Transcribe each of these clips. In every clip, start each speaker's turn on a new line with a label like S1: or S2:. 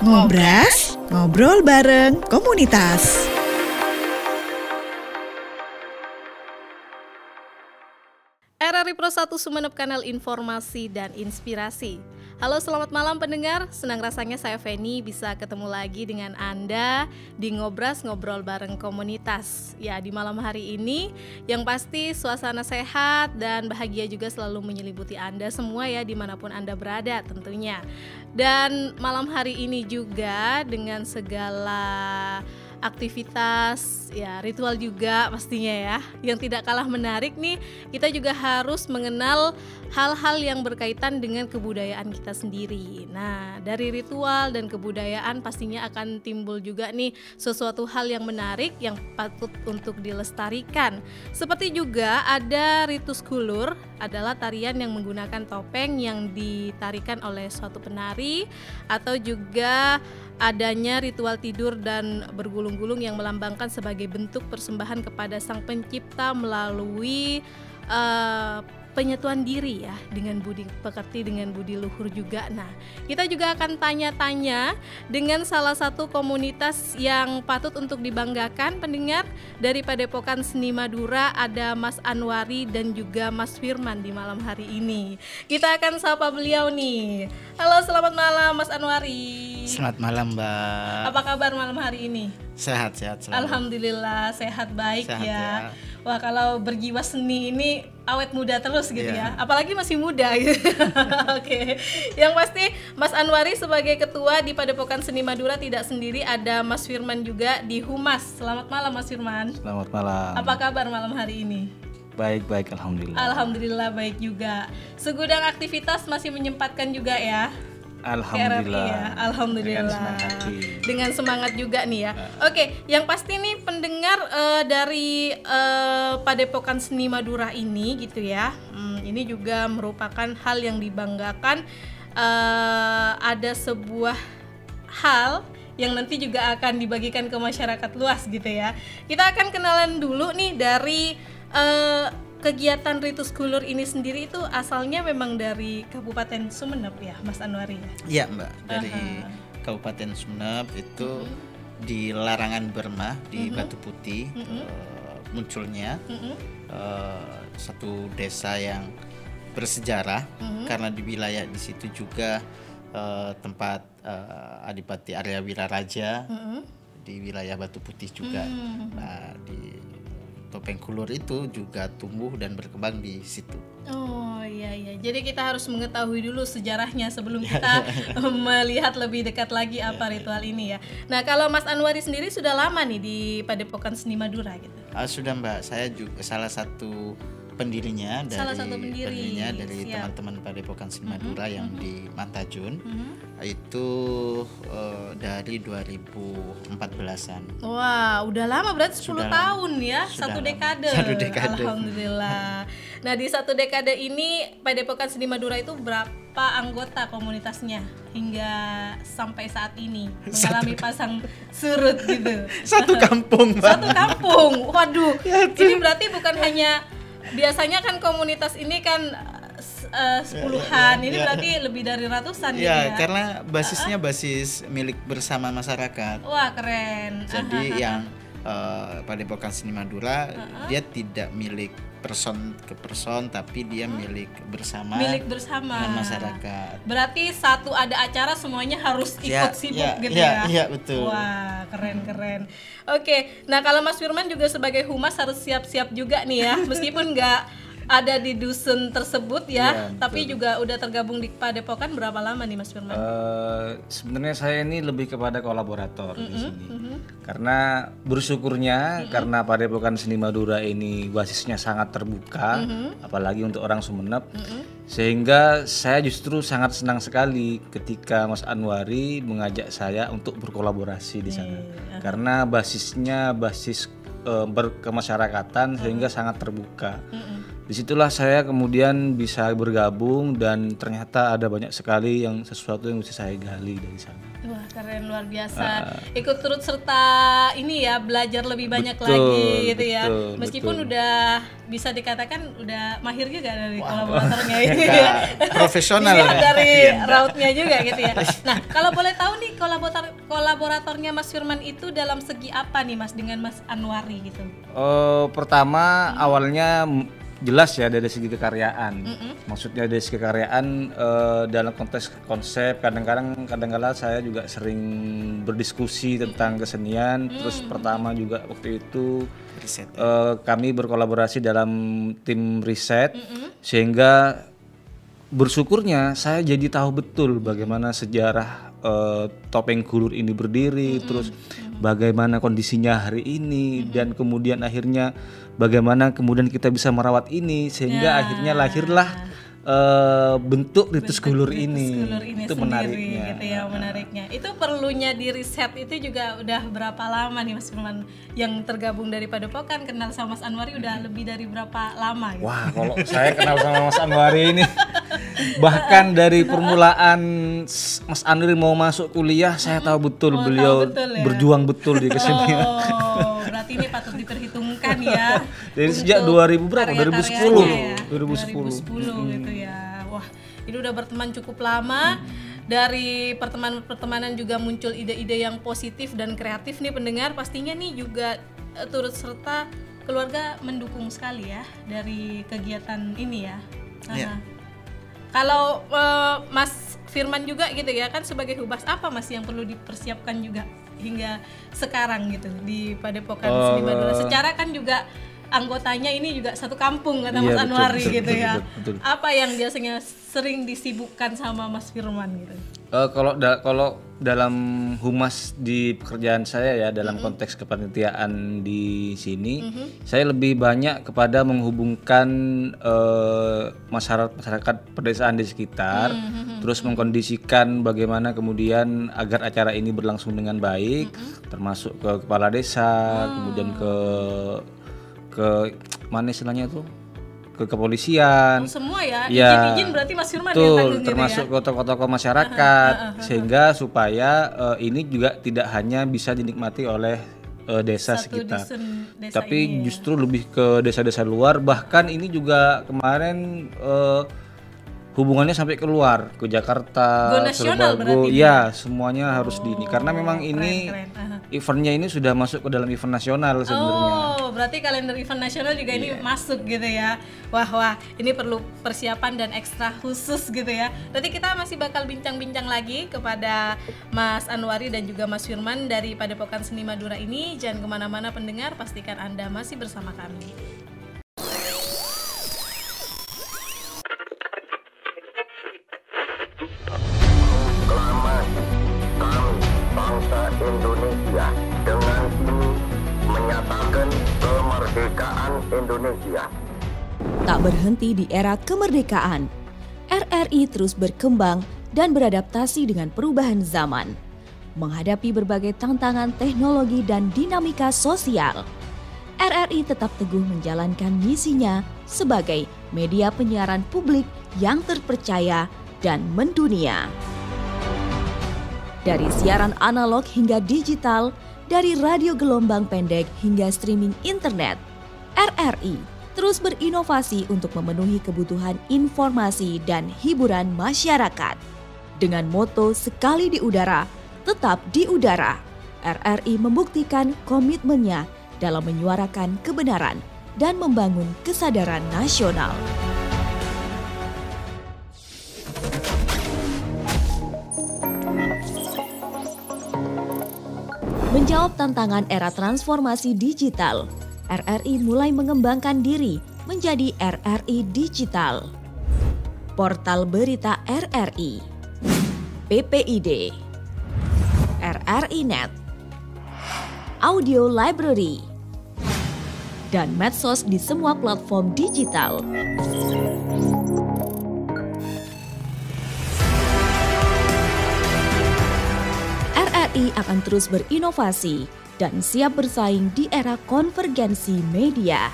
S1: Ngobras, ngobrol bareng komunitas.
S2: RRI Pro 1 Sumeneb, kanal informasi dan inspirasi. Halo, selamat malam pendengar. Senang rasanya saya Feni bisa ketemu lagi dengan Anda di Ngobras, ngobrol bareng komunitas. Ya, di malam hari ini yang pasti suasana sehat dan bahagia juga selalu menyelimuti Anda semua ya, dimanapun Anda berada tentunya. Dan malam hari ini juga dengan segala aktivitas, ya ritual juga pastinya ya. Yang tidak kalah menarik nih, kita juga harus mengenal hal-hal yang berkaitan dengan kebudayaan kita sendiri. Nah, dari ritual dan kebudayaan pastinya akan timbul juga nih sesuatu hal yang menarik yang patut untuk dilestarikan. Seperti juga ada ritus kulur, adalah tarian yang menggunakan topeng yang ditarikan oleh suatu penari, atau juga adanya ritual tidur dan bergulung-gulung yang melambangkan sebagai bentuk persembahan kepada Sang Pencipta melalui penyatuan diri ya dengan budi pekerti, dengan budi luhur juga. Nah, kita juga akan tanya-tanya dengan salah satu komunitas yang patut untuk dibanggakan pendengar dari Padepokan Seni Madura. Ada Mas Anwari dan juga Mas Firman di malam hari ini. Kita akan sapa beliau nih. Halo, selamat malam Mas Anwari.
S3: Selamat malam Mbak.
S2: Apa kabar malam hari ini?
S3: Sehat selalu.
S2: Alhamdulillah sehat, baik
S3: sehat,
S2: ya.
S3: Wah,
S2: kalau berjiwa seni ini awet muda terus gitu ya. Apalagi masih muda gitu. Oke. Yang pasti Mas Anwari sebagai ketua di Padepokan Seni Madura tidak sendiri, ada Mas Firman juga di Humas. Selamat malam Mas Firman.
S4: Selamat malam.
S2: Apa kabar malam hari ini?
S4: Baik, alhamdulillah.
S2: Alhamdulillah baik juga. Segudang aktivitas masih menyempatkan juga ya.
S4: Alhamdulillah.
S2: Ya. Alhamdulillah. Dengan semangat juga nih ya. Oke, yang pasti nih pendengar dari Padepokan Seni Madura ini gitu ya. Ini juga merupakan hal yang dibanggakan. Ada sebuah hal yang nanti juga akan dibagikan ke masyarakat luas gitu ya. Kita akan kenalan dulu nih dari kegiatan ritus kulur ini sendiri. Itu asalnya memang dari Kabupaten Sumeneb ya, Mas Anwari?
S3: Iya Mbak, dari Kabupaten Sumeneb itu di Larangan Bermah di Batu Putih munculnya satu desa yang bersejarah karena di wilayah di situ juga tempat Adipati Arya Wiraraja di wilayah Batu Putih juga. Nah, di topeng kulur itu juga tumbuh dan berkembang di situ.
S2: Oh iya. Jadi kita harus mengetahui dulu sejarahnya sebelum kita melihat lebih dekat lagi apa ritual ini ya. Nah, kalau Mas Anwari sendiri sudah lama nih di Padepokan Seni Madura gitu?
S3: Sudah Mbak, saya juga salah satu pendirinya dari teman-teman Padepokan Seni Madura yang di Mantajun. Itu dari 2014-an.
S2: Wah, udah lama, berarti 10 tahun ya, satu dekade. Alhamdulillah. Nah, di satu dekade ini Padepokan Seni Madura itu berapa anggota komunitasnya hingga sampai saat ini mengalami pasang surut gitu?
S3: Satu kampung, Mbak.
S2: Satu kampung. Waduh. Ini berarti bukan hanya, biasanya kan komunitas ini kan sepuluhan, ini berarti lebih dari ratusan
S3: ya.
S2: Ya,
S3: karena basisnya basis milik bersama masyarakat.
S2: Wah, keren.
S3: Jadi yang Padepokan Seni Madura dia tidak milik person ke person, tapi dia milik bersama dengan masyarakat.
S2: Berarti satu ada acara semuanya harus ikut sibuk gitu ya.
S3: Iya, betul.
S2: Wah, keren. Oke, nah kalau Mas Firman juga sebagai humas harus siap-siap juga nih ya, meskipun nggak ada di dusun tersebut ya, tapi juga udah tergabung di Padepokan. Berapa lama nih Mas Firman?
S4: Sebenarnya saya ini lebih kepada kolaborator di sini. Karena bersyukurnya karena Padepokan Seni Madura ini basisnya sangat terbuka, apalagi untuk orang Sumeneb. Sehingga saya justru sangat senang sekali ketika Mas Anwari mengajak saya untuk berkolaborasi di sana. Karena basisnya basis berkemasyarakatan sehingga sangat terbuka. Disitulah saya kemudian bisa bergabung dan ternyata ada banyak sekali sesuatu yang bisa saya gali dari sana.
S2: Wah, keren, luar biasa. Ikut turut serta ini ya, belajar lebih banyak
S4: Betul,
S2: lagi gitu ya.
S4: betul,
S2: Meskipun
S4: betul.
S2: udah bisa dikatakan udah mahir juga dari kolaboratornya ini
S3: Udah
S2: ya.
S3: profesional
S2: Iya,
S3: ya.
S2: dari rautnya juga gitu ya. Nah, kalau boleh tahu nih kolaboratornya Mas Firman itu dalam segi apa nih Mas dengan Mas Anwari gitu?
S4: Pertama awalnya jelas ya dari segi kekaryaan. Maksudnya dari segi kekaryaan dalam konteks konsep kadang-kadang saya juga sering berdiskusi tentang kesenian. Terus pertama juga waktu itu
S3: Riset.
S4: kami berkolaborasi dalam tim riset sehingga bersyukurnya saya jadi tahu betul bagaimana sejarah topeng Gulur ini berdiri, terus bagaimana kondisinya hari ini dan kemudian akhirnya bagaimana kemudian kita bisa merawat ini sehingga akhirnya lahirlah bentuk Ritus Gulur ini. Itu
S2: sendiri,
S4: menariknya.
S2: gitu ya, menariknya. Itu perlunya di riset itu juga udah berapa lama nih Mas Firman yang tergabung dari Padepokan, kenal sama Mas Anwari udah lebih dari berapa lama gitu?
S4: Wah, kalau saya kenal sama Mas Anwari ini bahkan dari permulaan Mas Anwari mau masuk kuliah saya tahu betul beliau
S2: betul ya?
S4: berjuang betul di kesenian.
S2: Oh, berarti ini patut diperhitungkan ya.
S4: Dari sejak
S2: untuk
S4: 2000 berapa?
S2: karya-karyanya
S4: 2010.
S2: 2010 gitu ya. Wah, ini udah berteman cukup lama. Dari pertemanan juga muncul ide-ide yang positif dan kreatif nih pendengar. Pastinya nih juga turut serta keluarga mendukung sekali ya dari kegiatan ini ya.
S3: Iya.
S2: Kalau Mas Firman juga gitu ya kan sebagai Hubas apa Mas yang perlu dipersiapkan juga hingga sekarang gitu di Padepokan Seni Madura. Secara kan juga anggotanya ini juga satu kampung kata
S4: Iya,
S2: Mas
S4: betul,
S2: Anwari
S4: betul,
S2: gitu
S4: betul,
S2: ya.
S4: betul.
S2: Apa yang biasanya sering disibukkan sama Mas Firman gitu?
S4: Kalau dalam humas di pekerjaan saya ya dalam konteks kepanitiaan di sini saya lebih banyak kepada menghubungkan masyarakat pedesaan di sekitar terus mengkondisikan bagaimana kemudian agar acara ini berlangsung dengan baik termasuk ke kepala desa kemudian ke mana istilahnya tuh ke kepolisian.
S2: Semua ya,
S4: Ya,
S2: izin berarti Mas Firman yang
S4: betul,
S2: tanggung gitu
S4: termasuk
S2: ya.
S4: ke tokoh-tokoh masyarakat sehingga supaya ini juga tidak hanya bisa dinikmati oleh desa
S2: Satu
S4: sekitar,
S2: dusun desa
S4: tapi
S2: ini ya.
S4: justru lebih ke desa-desa luar. Bahkan ini juga kemarin hubungannya sampai keluar ke Jakarta,
S2: Go nasional berarti
S4: ya semuanya harus di ini karena memang ini
S2: keren.
S4: eventnya ini sudah masuk ke dalam event nasional sebenarnya.
S2: Oh, berarti kalender event nasional juga ini masuk gitu ya. Wah, ini perlu persiapan dan ekstra khusus gitu ya. Nanti kita masih bakal bincang-bincang lagi kepada Mas Anwari dan juga Mas Firman dari Padepokan Seni Madura ini. Jangan kemana-mana pendengar, pastikan Anda masih bersama kami.
S5: Bangsa Indonesia dengan ini menyatakan kemerdekaan Indonesia.
S6: Tak berhenti di era kemerdekaan, RRI terus berkembang dan beradaptasi dengan perubahan zaman. Menghadapi berbagai tantangan teknologi dan dinamika sosial, RRI tetap teguh menjalankan misinya sebagai media penyiaran publik yang terpercaya dan mendunia. Dari siaran analog hingga digital, dari radio gelombang pendek hingga streaming internet, RRI terus berinovasi untuk memenuhi kebutuhan informasi dan hiburan masyarakat. Dengan moto sekali di udara, tetap di udara, RRI membuktikan komitmennya dalam menyuarakan kebenaran dan membangun kesadaran nasional. Menjawab tantangan era transformasi digital, RRI mulai mengembangkan diri menjadi RRI Digital. Portal Berita RRI, PPID, RRI Net, Audio Library, dan medsos di semua platform digital. RRI akan terus berinovasi dan siap bersaing di era konvergensi media.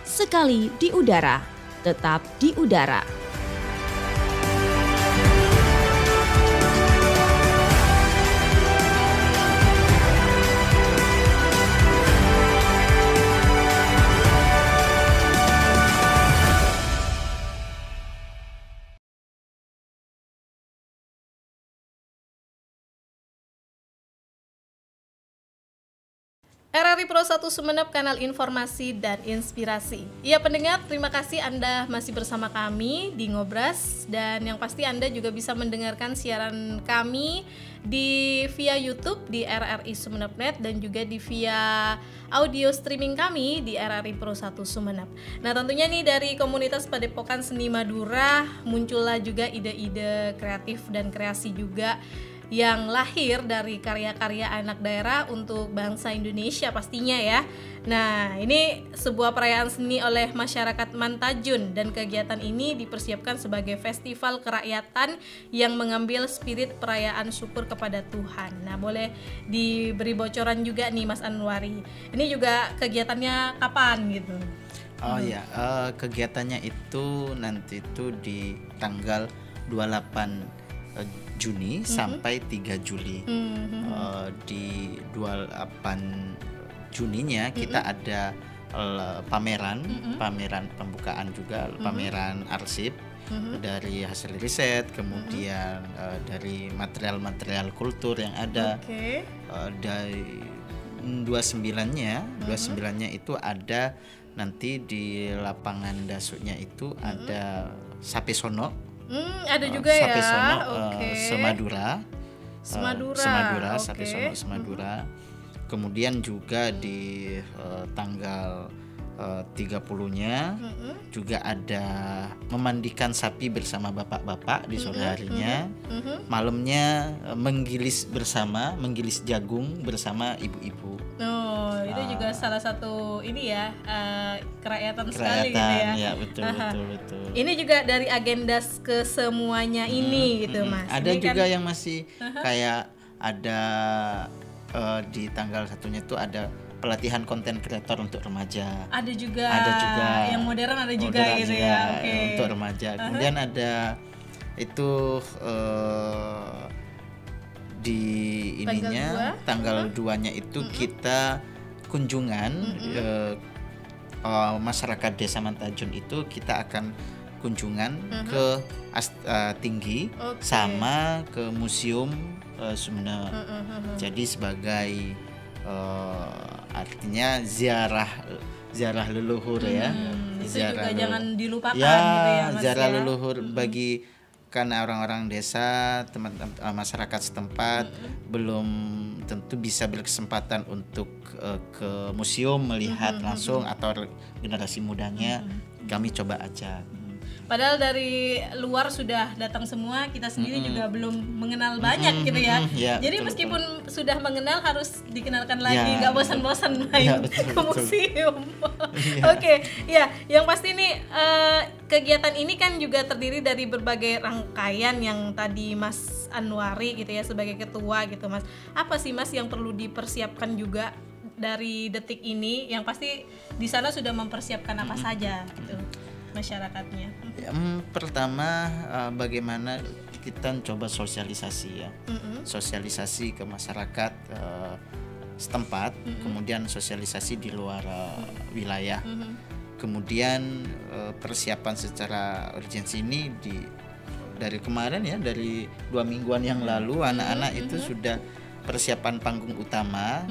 S6: sekali di udara, tetap di udara.
S2: RRI Pro 1 Sumeneb, kanal informasi dan inspirasi. Ya pendengar, terima kasih Anda masih bersama kami di Ngobras, dan yang pasti Anda juga bisa mendengarkan siaran kami via YouTube di RRI Sumeneb.net dan juga via audio streaming kami di RRI Pro 1 Sumeneb. Nah tentunya nih dari komunitas Padepokan Seni Madura muncullah juga ide-ide kreatif dan kreasi juga yang lahir dari karya-karya anak daerah untuk bangsa Indonesia pastinya ya. Nah, ini sebuah perayaan seni oleh masyarakat Mantajun, dan kegiatan ini dipersiapkan sebagai festival kerakyatan yang mengambil spirit perayaan syukur kepada Tuhan. Nah, boleh diberi bocoran juga nih Mas Anwari. Ini juga kegiatannya kapan gitu?
S3: Oh ya, kegiatannya itu nanti itu di tanggal 28 Juni sampai 3 Juli. Di 28 Juninya kita ada pameran pembukaan juga, pameran arsip dari hasil riset, kemudian dari material-material kultur yang ada. Dari 29-nya itu ada nanti di lapangan Dasuknya itu ada Sape Sono.
S2: Ada juga
S3: Sape
S2: ya.
S3: Sono,
S2: Semadura.
S3: Sape Sono Semadura. Kemudian juga di tanggal 30-nya juga ada memandikan sapi bersama bapak-bapak di sore harinya. Malamnya menggilis jagung bersama ibu-ibu.
S2: Oh, itu juga salah satu ini ya, kerakyatan sekali gitu ya.
S3: Ya, betul.
S2: Ini juga dari agenda kesemuanya ini gitu, Mas.
S3: Ada
S2: ini
S3: juga
S2: kan,
S3: yang masih kayak ada di tanggal 1-nya itu ada pelatihan konten kreator untuk remaja.
S2: Ada juga yang modern, ada juga gitu ya.
S3: Untuk remaja. Kemudian ada itu di ininya tanggal 2-nya itu kita kunjungan masyarakat Desa Mantajun itu kita akan kunjungan ke Tinggi sama ke Museum Sumeneb. Jadi sebagai artinya ziarah leluhur ya.
S2: Itu juga jangan dilupakan
S3: ya,
S2: gitu ya Mas.
S3: Ziarah leluhur bagi karena orang-orang desa, teman-teman masyarakat setempat belum tentu bisa berkesempatan untuk ke museum melihat langsung, atau generasi mudanya kami coba ajak.
S2: Padahal dari luar sudah datang semua, kita sendiri juga belum mengenal banyak gitu ya. Jadi betul, meskipun sudah mengenal harus dikenalkan lagi, nggak bosan-bosan main ke museum. Oke, ya, yang pasti nih kegiatan ini kan juga terdiri dari berbagai rangkaian yang tadi Mas Anwari gitu ya sebagai ketua gitu Mas. Apa sih Mas yang perlu dipersiapkan juga dari detik ini? Yang pasti di sana sudah mempersiapkan apa saja gitu masyarakatnya.
S3: Pertama bagaimana kita coba sosialisasi ya, sosialisasi ke masyarakat setempat, kemudian sosialisasi di luar wilayah, kemudian persiapan secara urgensi ini dari kemarin ya, dari 2 mingguan yang lalu anak-anak itu sudah persiapan panggung utama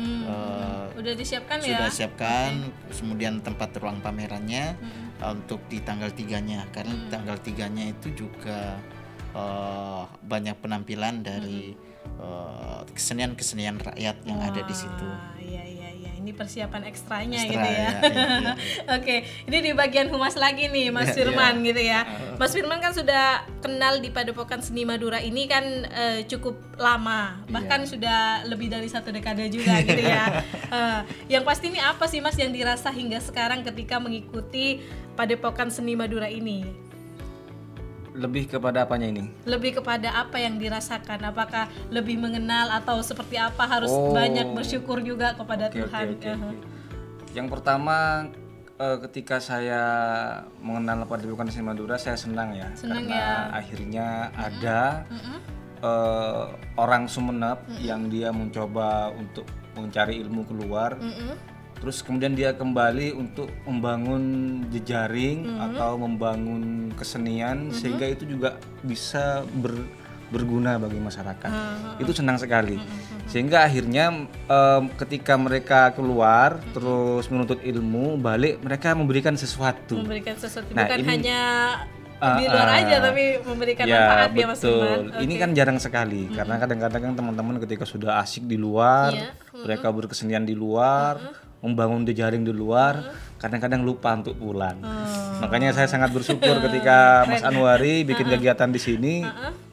S2: udah disiapkan ya?
S3: Sudah siapkan, kemudian tempat ruang pamerannya untuk di tanggal 3-nya, karena tanggal 3-nya itu juga banyak penampilan dari kesenian-kesenian rakyat yang ada di situ.
S2: Iya. Ini persiapan ekstranya gitu ya. Oke, ini di bagian humas lagi nih Mas Firman gitu ya. Mas Firman kan sudah kenal di Padepokan Seni Madura ini kan cukup lama, bahkan sudah lebih dari 1 dekade juga gitu ya. Yang pasti ini apa sih Mas yang dirasa hingga sekarang ketika mengikuti Padepokan Seni Madura ini?
S4: Lebih kepada apanya ini?
S2: Lebih kepada apa yang dirasakan? Apakah lebih mengenal atau seperti apa? Harus banyak bersyukur juga kepada Tuhan.
S4: Yang pertama ketika saya mengenal Padepokan Seni Madura, saya senang ya,
S2: Senang
S4: karena
S2: ya.
S4: akhirnya ada orang Sumeneb yang dia mencoba untuk mencari ilmu keluar, terus kemudian dia kembali untuk membangun jejaring atau membangun kesenian sehingga itu juga bisa berguna bagi masyarakat. Itu senang sekali. Sehingga akhirnya ketika mereka keluar terus menuntut ilmu, balik mereka memberikan sesuatu.
S2: Memberikan sesuatu,
S4: Nah,
S2: bukan
S4: ini-
S2: hanya di luar aja tapi memberikan manfaat ya Mas Firman.
S4: Ini kan jarang sekali karena kadang-kadang kan teman-teman ketika sudah asik di luar,
S2: Iya.
S4: mereka berkesenian di luar, membangun jejaring di luar, kadang-kadang lupa untuk pulang. Makanya saya sangat bersyukur ketika Mas Anwari bikin kegiatan di sini,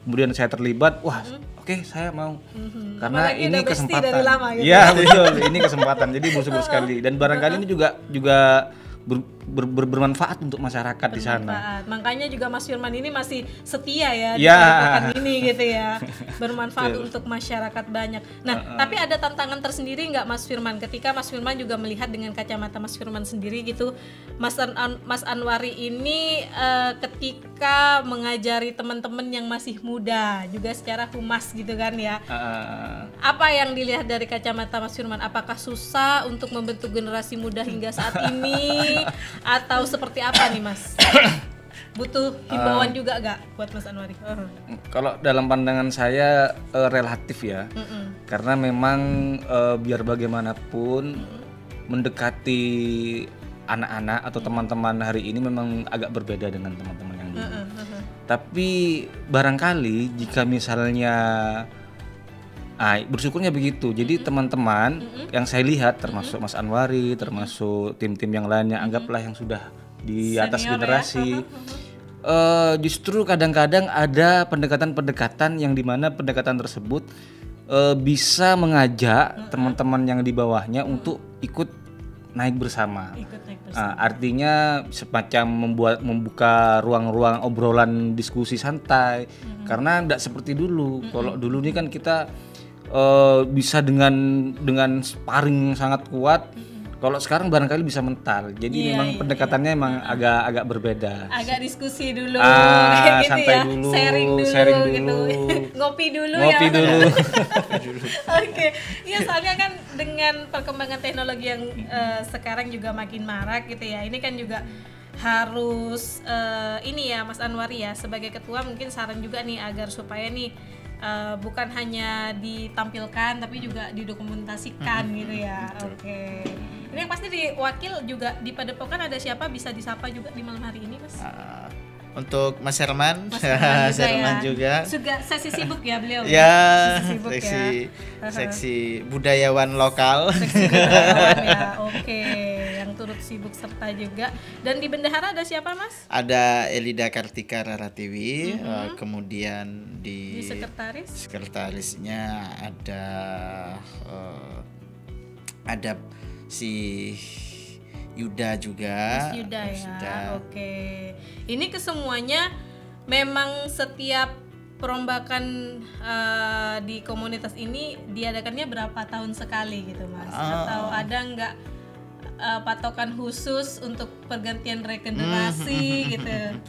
S4: kemudian saya terlibat, wah, oke, saya mau. Karena
S2: Apalagi
S4: ini
S2: udah bestie
S4: kesempatan.
S2: dari lama gitu.
S4: Iya, betul, ini kesempatan. Jadi bersyukur sekali dan barangkali ini juga bermanfaat untuk masyarakat di sana.
S2: Bermanfaat. Makanya juga Mas Firman ini masih setia ya di
S4: Ya.
S2: padepokan ini gitu ya. Bermanfaat untuk masyarakat banyak. Nah, tapi ada tantangan tersendiri nggak Mas Firman ketika Mas Firman juga melihat dengan kacamata Mas Firman sendiri gitu, Mas Anwari ini ketika mengajari teman-teman yang masih muda juga secara humas gitu kan ya. Apa yang dilihat dari kacamata Mas Firman? Apakah susah untuk membentuk generasi muda hingga saat ini? Atau seperti apa nih Mas? Butuh himbauan juga gak buat Mas Anwari?
S4: Kalau dalam pandangan saya relatif ya, karena memang biar bagaimanapun mendekati anak-anak atau teman-teman hari ini memang agak berbeda dengan teman-teman yang dulu. Tapi barangkali jika misalnya bersyukurnya begitu. Jadi teman-teman yang saya lihat termasuk Mas Anwari, termasuk tim-tim yang lainnya, anggaplah yang sudah di atas
S2: Senior
S4: generasi. Justru kadang-kadang ada pendekatan-pendekatan yang dimana pendekatan tersebut bisa mengajak teman-teman yang di bawahnya untuk ikut naik bersama.
S2: Ikut naik bersama.
S4: Artinya semacam membuka ruang-ruang obrolan diskusi santai. Karena tidak seperti dulu. Kalau dulu ini kan kita bisa dengan sparring sangat kuat. Kalau sekarang barangkali bisa mental. Jadi memang pendekatannya memang agak berbeda.
S2: Agak diskusi dulu,
S4: santai dulu,
S2: sharing dulu. Gitu. Ngopi dulu. Oke, iya soalnya kan dengan perkembangan teknologi yang sekarang juga makin marak gitu ya. Ini kan juga harus ini ya Mas Anwari ya, sebagai ketua mungkin saran juga nih agar supaya nih bukan hanya ditampilkan tapi juga didokumentasikan gitu ya. Oke. Ini yang pasti di wakil juga di Padepokan ada siapa bisa disapa juga di malam hari ini Mas?
S3: Untuk Mas Herman,
S2: Mas Herman
S3: juga.
S2: Juga sesi sibuk ya beliau.
S3: Ya,
S2: Sesi sibuk
S3: seksi budayawan lokal.
S2: Seksi budayawan ya. Oke, yang turut sibuk serta juga. Dan di bendahara ada siapa Mas?
S3: Ada Elida Kartika Raratiwi, kemudian
S2: Di sekretaris?
S3: Sekretarisnya ada si Yuda juga.
S2: Mas Yuda ya. Oke. Ini kesemuanya memang setiap perombakan di komunitas ini diadakannya berapa tahun sekali gitu Mas? Atau ada nggak patokan khusus untuk pergantian regenerasi gitu?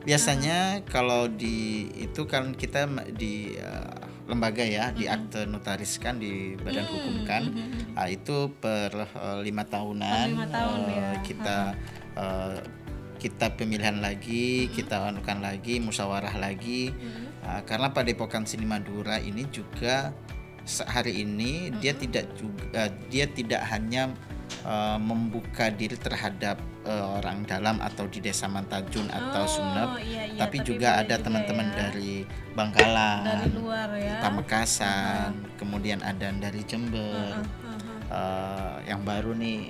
S3: Biasanya kalau itu kan kita di lembaga ya, di akte notariskan, di badan hukum kan, itu per 5 tahunan.
S2: 5 tahun ya.
S3: Kita pemilihan lagi, kita anukan lagi, musyawarah lagi. Karena Padepokan Seni Madura ini juga hari ini dia tidak hanya membuka diri terhadap orang dalam atau di Desa Mantajun atau Sumeneb, tapi juga ada teman-teman dari Bangkalan,
S2: dari luar ya,
S3: Pamekasan, kemudian ada dari Jember, yang baru nih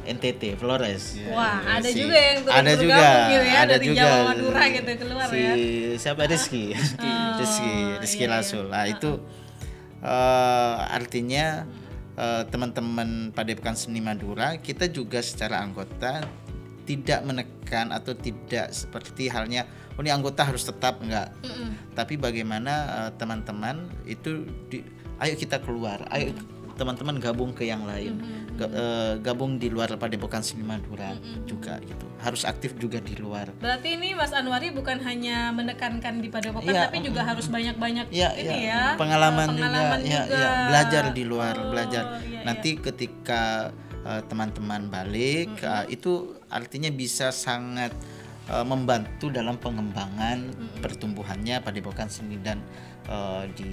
S3: NTT Flores.
S2: Wah, ada
S3: Si-
S2: juga yang turut
S3: ada juga,
S2: bergabung gitu ya,
S3: ada
S2: dari
S3: juga.
S2: Jawa Madura gitu keluar ya.
S3: Siapa Rizky
S2: iya,
S3: Lasul. Nah, itu artinya teman-teman Padepokan Seni Madura, kita juga secara anggota tidak menekan atau tidak seperti halnya ini anggota harus tetap, enggak. Tapi bagaimana teman-teman itu ayo kita keluar, teman-teman gabung ke yang lain, gabung di luar Padepokan Seni Madura juga gitu. Harus aktif juga di luar.
S2: Berarti ini Mas Anwari bukan hanya menekankan di Padepokan,
S3: Iya,
S2: tapi juga harus banyak-banyak
S3: Ya,
S2: ini
S3: ya,
S2: ya,
S3: pengalaman juga,
S2: juga.
S3: ya, belajar di luar,
S2: Oh,
S3: belajar.
S2: iya,
S3: Nanti ketika teman-teman balik, itu artinya bisa sangat membantu dalam pengembangan pertumbuhannya Padepokan Seni dan di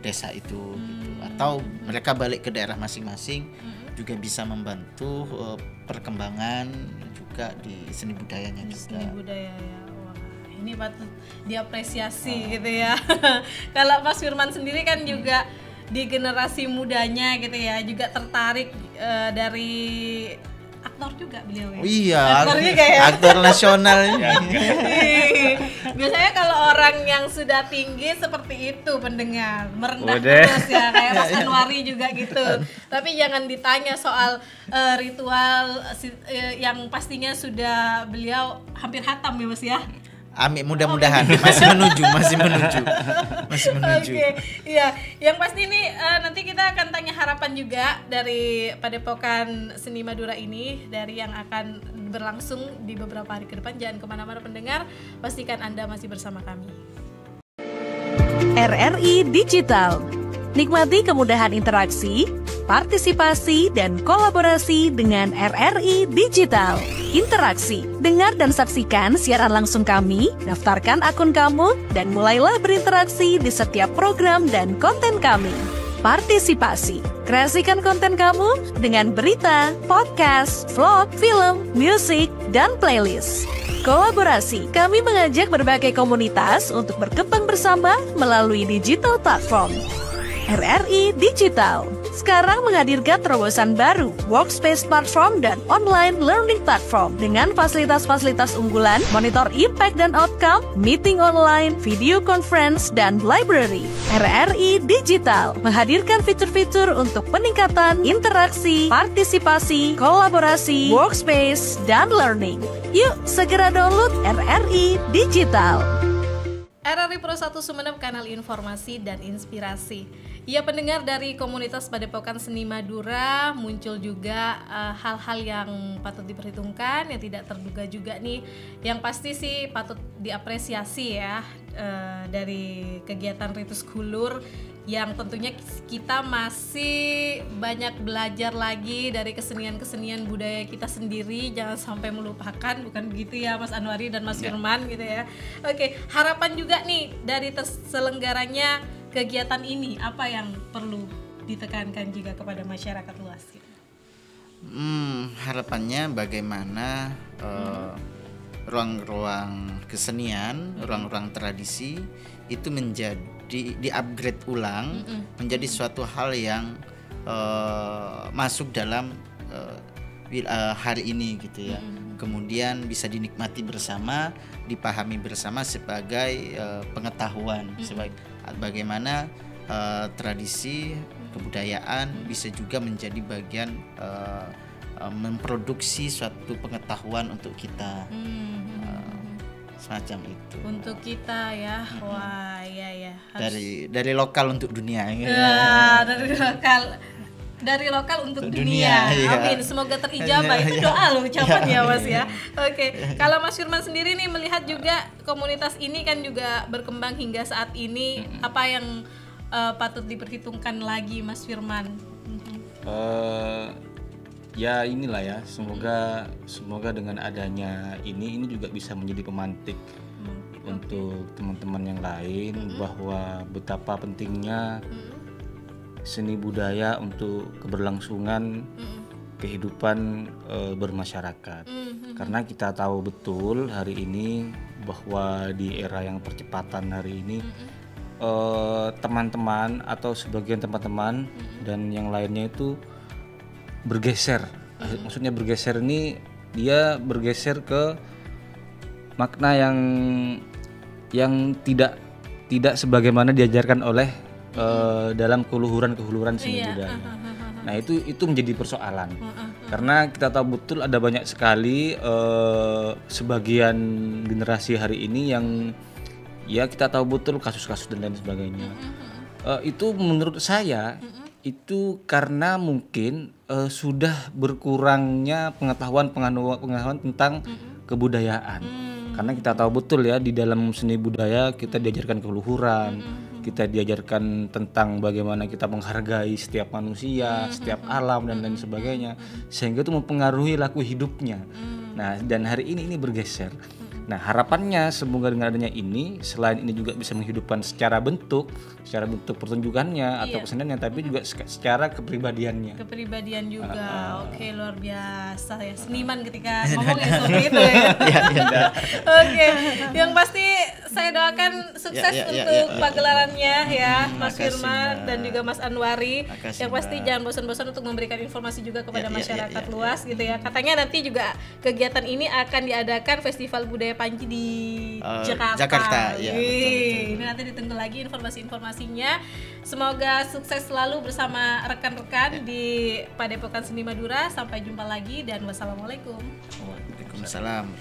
S3: desa itu, gitu. Atau mereka balik ke daerah masing-masing juga bisa membantu perkembangan juga di seni budayanya juga.
S2: Seni budaya ya. Wah, ini patut diapresiasi gitu ya. Kalau Mas Firman sendiri kan juga di generasi mudanya gitu ya, juga tertarik dari aktor juga beliau ya.
S3: Oh iya,
S2: Aktor juga ya.
S3: aktor nasional.
S2: Biasanya kalau orang yang sudah tinggi seperti itu pendengar merendah
S4: Udah.
S2: terus ya, kayak Mas Anwari juga gitu. Tapi jangan ditanya soal ritual yang pastinya sudah beliau hampir hatam ya Mas ya.
S3: Amin, mudah-mudahan masih menuju.
S2: Oke, iya. Yang pasti ini nanti kita akan tanya harapan juga dari Padepokan Seni Madura ini, dari yang akan berlangsung di beberapa hari ke depan. Jangan kemana-mana pendengar, pastikan Anda masih bersama kami.
S6: RRI Digital. Nikmati kemudahan interaksi, partisipasi, dan kolaborasi dengan RRI Digital. Interaksi, dengar dan saksikan siaran langsung kami, daftarkan akun kamu, dan mulailah berinteraksi di setiap program dan konten kami. Partisipasi, kreasikan konten kamu dengan berita, podcast, vlog, film, musik, dan playlist. Kolaborasi, kami mengajak berbagai komunitas untuk berkembang bersama melalui digital platform. RRI Digital sekarang menghadirkan terobosan baru, workspace platform dan online learning platform dengan fasilitas-fasilitas unggulan, monitor impact dan outcome, meeting online, video conference, dan library. RRI Digital menghadirkan fitur-fitur untuk peningkatan interaksi, partisipasi, kolaborasi, workspace, dan learning. Yuk, segera download RRI Digital.
S2: RRI Pro 1 Sumeneb, kanal informasi dan inspirasi. Ya, pendengar, dari komunitas Padepokan Seni Madura muncul juga hal-hal yang patut diperhitungkan, yang tidak terduga juga nih. Yang pasti sih patut diapresiasi ya, dari kegiatan Ritus Gulur yang tentunya kita masih banyak belajar lagi dari kesenian-kesenian budaya kita sendiri. Jangan sampai melupakan, bukan begitu ya Mas Anwari dan Mas Firman gitu ya. Oke, harapan juga nih dari terselenggaranya kegiatan ini, apa yang perlu ditekankan juga kepada masyarakat luas?
S3: Harapannya bagaimana ruang-ruang kesenian, ruang-ruang tradisi itu menjadi di-upgrade ulang menjadi suatu hal yang masuk dalam hari ini gitu ya. Kemudian bisa dinikmati bersama, dipahami bersama sebagai pengetahuan, sebagai bagaimana tradisi kebudayaan bisa juga menjadi bagian memproduksi suatu pengetahuan untuk kita. Semacam itu
S2: untuk kita ya. Wah, ya
S3: dari lokal untuk dunia gitu.
S2: Dari lokal untuk dunia.
S3: Iya.
S2: Amin, semoga terijabah. Itu doa loh ucapan ya Mas ya. Oke, kalau Mas Firman sendiri nih melihat juga komunitas ini kan juga berkembang hingga saat ini, apa yang patut diperhitungkan lagi Mas Firman?
S4: Ya inilah ya, semoga dengan adanya ini juga bisa menjadi pemantik untuk teman-teman yang lain bahwa betapa pentingnya seni budaya untuk keberlangsungan kehidupan bermasyarakat. Karena kita tahu betul hari ini bahwa di era yang percepatan hari ini teman-teman atau sebagian teman-teman dan yang lainnya itu bergeser. Maksudnya bergeser ini dia bergeser ke makna yang tidak sebagaimana diajarkan oleh dalam keluhuran seni budaya. Nah itu menjadi persoalan karena kita tahu betul ada banyak sekali sebagian generasi hari ini yang ya kita tahu betul kasus-kasus dan lain sebagainya. Itu menurut saya Itu karena mungkin sudah berkurangnya pengetahuan tentang kebudayaan. Karena kita tahu betul ya, di dalam seni budaya kita diajarkan keluhuran, kita diajarkan tentang bagaimana kita menghargai setiap manusia, setiap alam dan lain sebagainya, sehingga itu mempengaruhi laku hidupnya. Nah, dan hari ini bergeser. Nah, harapannya semoga dengan adanya ini, selain ini juga bisa menghidupkan secara bentuk pertunjukannya atau keseniannya, tapi juga secara kepribadiannya.
S2: Kepribadian juga. Oke, luar biasa ya. Seniman ketika ngomong ya seperti itu ya. Oke, yang pasti saya doakan sukses untuk pagelarannya ya, Mas Firman dan juga Mas Anwari. Yang pasti jangan bosan-bosan untuk memberikan informasi juga kepada masyarakat luas gitu ya. Katanya nanti juga kegiatan ini akan diadakan Festival Budaya Panji di Jakarta.
S3: Ya,
S2: betul. Ini nanti ditunggu lagi informasinya. Semoga sukses selalu bersama rekan-rekan di Padepokan Seni Madura. Sampai jumpa lagi dan wassalamualaikum.
S3: Waalaikumsalam.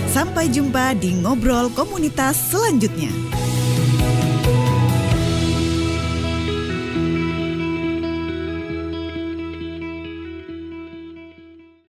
S1: Sampai jumpa di Ngobrol Komunitas selanjutnya.